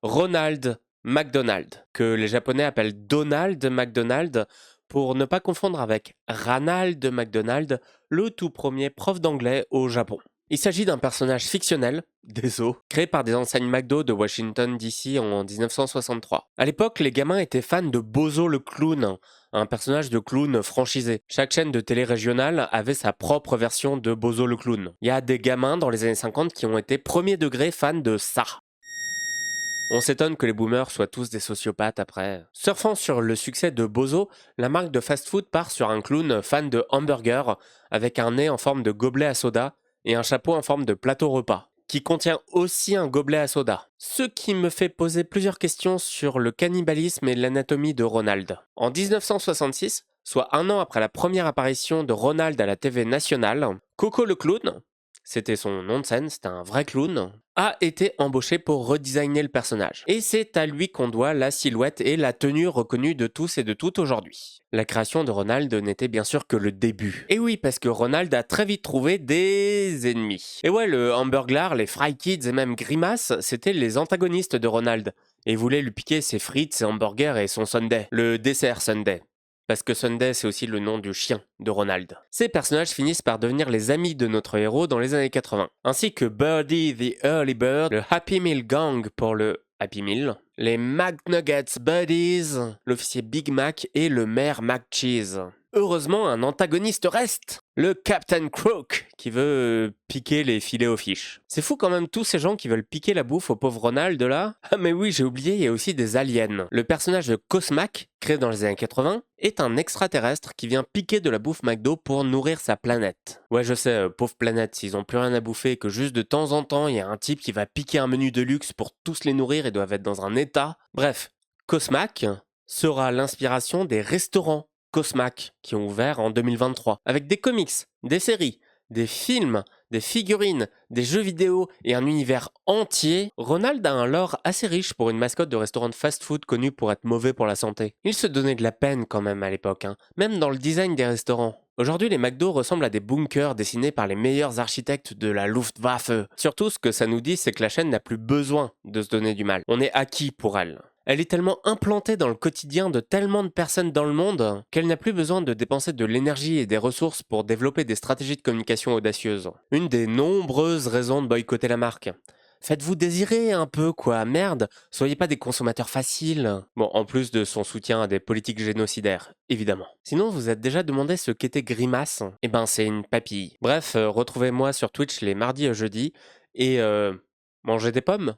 Ronald McDonald, que les Japonais appellent Donald McDonald pour ne pas confondre avec Ranald McDonald, le tout premier prof d'anglais au Japon. Il s'agit d'un personnage fictionnel, désolé, créé par des enseignes McDo de Washington DC en 1963. À l'époque, les gamins étaient fans de Bozo le clown, un personnage de clown franchisé. Chaque chaîne de télé régionale avait sa propre version de Bozo le clown. Il y a des gamins dans les années 50 qui ont été premier degré fans de ça. On s'étonne que les boomers soient tous des sociopathes après. Surfant sur le succès de Bozo, la marque de fast-food part sur un clown fan de hamburger avec un nez en forme de gobelet à soda et un chapeau en forme de plateau repas, qui contient aussi un gobelet à soda. Ce qui me fait poser plusieurs questions sur le cannibalisme et l'anatomie de Ronald. En 1966, soit un an après la première apparition de Ronald à la TV nationale, Coco le clown, c'était son nom de scène, c'était un vrai clown, a été embauché pour redesigner le personnage. Et c'est à lui qu'on doit la silhouette et la tenue reconnue de tous et de toutes aujourd'hui. La création de Ronald n'était bien sûr que le début. Et oui, parce que Ronald a très vite trouvé des ennemis. Et ouais, le Hamburglar, les Fry Kids et même Grimace, c'étaient les antagonistes de Ronald. Et voulaient lui piquer ses frites, ses hamburgers et son sundae, le dessert sundae. Parce que Sunday, c'est aussi le nom du chien de Ronald. Ces personnages finissent par devenir les amis de notre héros dans les années 80, ainsi que Birdie the Early Bird, le Happy Meal Gang pour le Happy Meal, les McNuggets Buddies, l'officier Big Mac et le maire McCheese. Heureusement, un antagoniste reste, le Captain Crook, qui veut piquer les filets aux fiches. C'est fou quand même tous ces gens qui veulent piquer la bouffe au pauvre Ronald là. Ah mais oui, j'ai oublié, il y a aussi des aliens. Le personnage de Cosmac, créé dans les années 80, est un extraterrestre qui vient piquer de la bouffe McDo pour nourrir sa planète. Ouais, je sais, pauvre planète, s'ils ont plus rien à bouffer et que juste de temps en temps, il y a un type qui va piquer un menu de luxe pour tous les nourrir et doivent être dans un état. Bref, Cosmac sera l'inspiration des restaurants Cosmac qui ont ouvert en 2023, avec des comics, des séries, des films, des figurines, des jeux vidéo et un univers entier. Ronald a un lore assez riche pour une mascotte de restaurant de fast-food connu pour être mauvais pour la santé. Il se donnait de la peine quand même à l'époque, même dans le design des restaurants. Aujourd'hui, les McDo ressemblent à des bunkers dessinés par les meilleurs architectes de la Luftwaffe. Surtout, ce que ça nous dit, c'est que la chaîne n'a plus besoin de se donner du mal. On est acquis pour elle. Elle est tellement implantée dans le quotidien de tellement de personnes dans le monde qu'elle n'a plus besoin de dépenser de l'énergie et des ressources pour développer des stratégies de communication audacieuses. Une des nombreuses raisons de boycotter la marque. Faites-vous désirer un peu, quoi. Merde, soyez pas des consommateurs faciles. Bon, en plus de son soutien à des politiques génocidaires, évidemment. Sinon, vous êtes déjà demandé ce qu'était Grimace? Eh ben, c'est une papille. Bref, retrouvez-moi sur Twitch les mardis et jeudis et mangez des pommes.